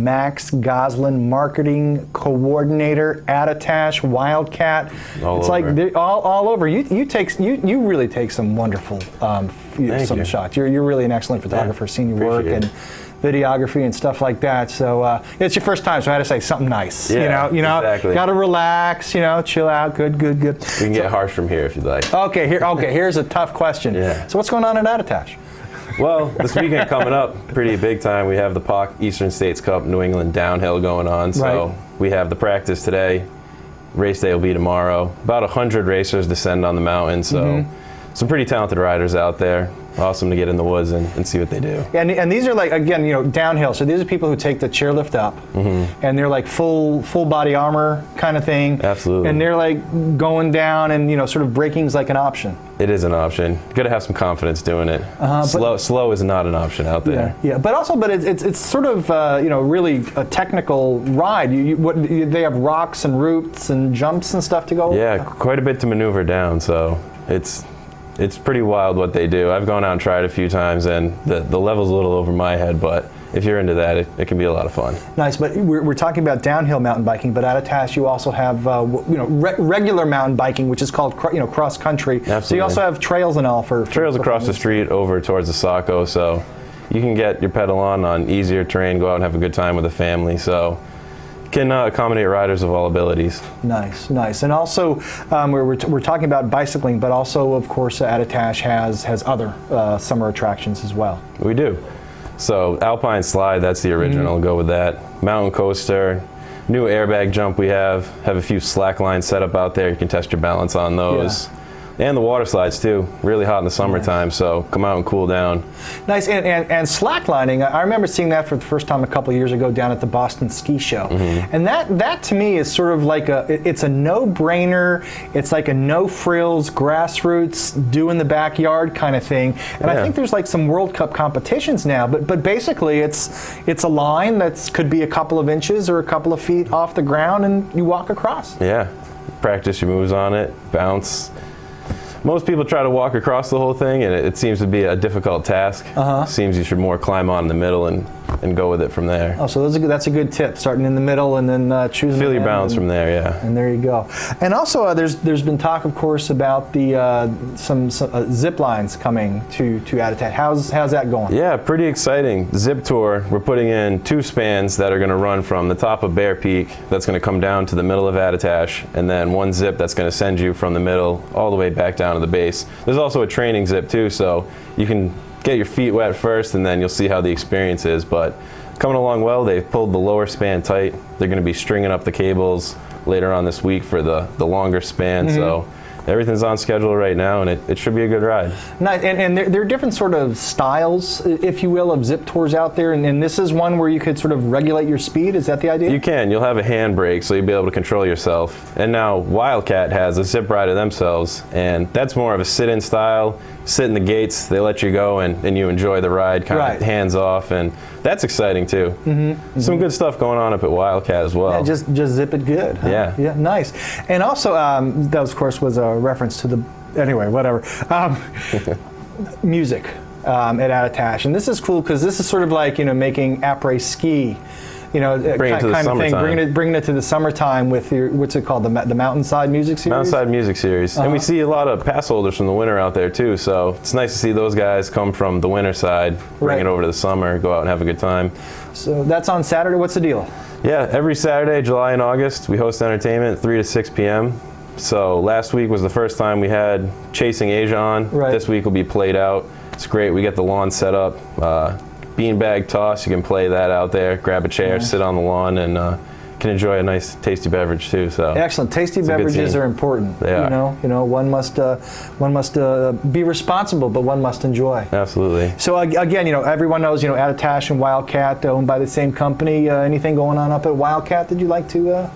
Max Gosselin, Marketing Coordinator, Attitash, Wildcat. It's like all over. You really take some wonderful some shots. You're really an excellent photographer. Seen your work and videography and stuff like that. So it's your first time, so I had to say something nice. Yeah, exactly. Got to relax. Chill out. Good. We can get harsh from here if you'd like. Okay. Here's a tough question. Yeah. So what's going on at Attitash? Well, this weekend coming up, pretty big time. We have the POC Eastern States Cup New England Downhill going on. So we have the practice today. Race day will be tomorrow. About 100 racers descend on the mountain. So some pretty talented riders out there. Awesome to get in the woods and see what they do. And these are like, again, downhill. So these are people who take the chairlift up, and they're like full body armor kind of thing. Absolutely. And they're like going down, and sort of braking's like an option. It is an option. You got to have some confidence doing it. Slow is not an option out there. Yeah. But it's sort of really a technical ride. They have rocks and roots and jumps and stuff to go. Yeah, quite a bit to maneuver down. So it's pretty wild what they do. I've gone out and tried a few times, and the level's a little over my head, but if you're into that, it can be a lot of fun. Nice, but we're talking about downhill mountain biking, but at Attitash you also have regular mountain biking, which is called cross country. Absolutely. So you also have trails and all for trails across the street over towards the Saco, so you can get your pedal on easier terrain, go out and have a good time with the family. So can accommodate riders of all abilities. Nice. And also, we're talking about bicycling, but also, of course, Attitash has other summer attractions as well. We do. So Alpine Slide, that's the original. Go with that. Mountain coaster, new airbag jump we have a few slack lines set up out there. You can test your balance on those. Yeah. And the water slides too, really hot in the summertime, so come out and cool down. Nice, and slacklining, I remember seeing that for the first time a couple of years ago down at the Boston Ski Show. And that to me is sort of like it's a no-brainer, it's like a no-frills, grassroots, do in the backyard kind of thing. And I think there's like some World Cup competitions now, but basically it's a line that could be a couple of inches or a couple of feet off the ground and you walk across. Yeah, practice your moves on it, bounce. Most people try to walk across the whole thing, and it seems to be a difficult task. Seems you should more climb on in the middle and go with it from there. Oh, so that's a good tip, starting in the middle and then choosing. Feel your balance from there, yeah. And there you go. And also, there's been talk, of course, about the some zip lines coming to Attitash. How's that going? Yeah, pretty exciting. Zip tour. We're putting in 2 spans that are going to run from the top of Bear Peak. That's going to come down to the middle of Attitash, and then 1 zip that's going to send you from the middle all the way back down to the base. There's also a training zip too, so you can get your feet wet first and then you'll see how the experience is. But coming along well, they've pulled the lower span tight. They're going to be stringing up the cables later on this week for the longer span. So everything's on schedule right now, and it should be a good ride. Nice. And there are different sort of styles, if you will, of zip tours out there, and this is one where you could sort of regulate your speed. Is that the idea? You can. You'll have a handbrake, so you'll be able to control yourself. And now Wildcat has a zip rider themselves, and that's more of a sit-in style. Sit in the gates, they let you go, and you enjoy the ride, kind of hands off, and that's exciting too. Some good stuff going on up at Wildcat as well. Yeah, just zip it good. Huh? Yeah, nice. And also, that of course was a reference to anyway, whatever. Music at Attitash, and this is cool because this is sort of like making après ski. Bring it to the summertime. Bringing it to the summertime with your, what's it called, the Mountainside Music Series? Mountainside Music Series. And we see a lot of pass holders from the winter out there too, so it's nice to see those guys come from the winter side, bring it over to the summer, go out and have a good time. So that's on Saturday. What's the deal? Yeah, every Saturday, July and August, we host entertainment 3 to 6 p.m. So last week was the first time we had Chasing Asia on. This week will be Played Out. It's great. We get the lawn set up. Beanbag toss, you can play that out there, grab a chair, sit on the lawn, and can enjoy a nice tasty beverage too. So excellent. Tasty beverages are important. They are. One must be responsible, but one must enjoy. Absolutely. So again, everyone knows Attitash and Wildcat, owned by the same company. Anything going on up at Wildcat that you'd like to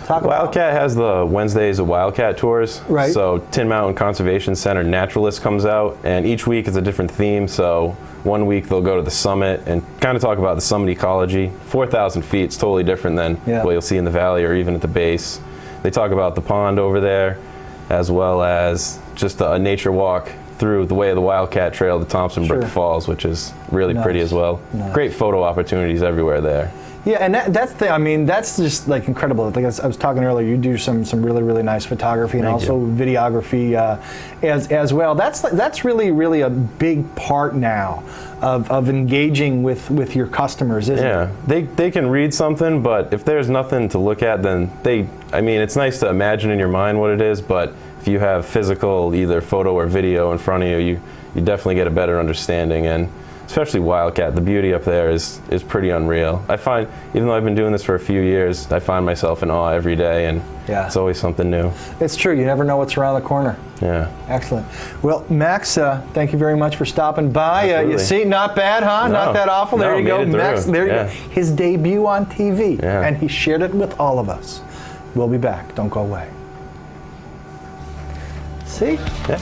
talk about? Wildcat has the Wednesdays of Wildcat tours. So Tin Mountain Conservation Center Naturalist comes out, and each week is a different theme. So one week they'll go to the summit and kind of talk about the summit ecology. 4,000 feet is totally different than what you'll see in the valley or even at the base. They talk about the pond over there, as well as just a nature walk through the way of the Wildcat Trail to Thompson Brook Falls, which is really pretty as well. Great photo opportunities everywhere there. Yeah, and that's the. I mean, that's just like incredible. Like I was talking earlier, you do some really nice photography and Thank also you. videography as well. That's really a big part now of engaging with your customers, isn't it? Yeah, they can read something, but if there's nothing to look at, then I mean, it's nice to imagine in your mind what it is, but if you have physical, either photo or video in front of you, you definitely get a better understanding. And especially Wildcat, the beauty up there is pretty unreal. I find, even though I've been doing this for a few years, I find myself in awe every day, and it's always something new. It's true. You never know what's around the corner. Yeah. Excellent. Well, Max, thank you very much for stopping by. You see, not bad, huh? No. Not that awful. There No, you go, made it Max. through. There you go. His debut on TV, and he shared it with all of us. We'll be back. Don't go away. See? Yeah.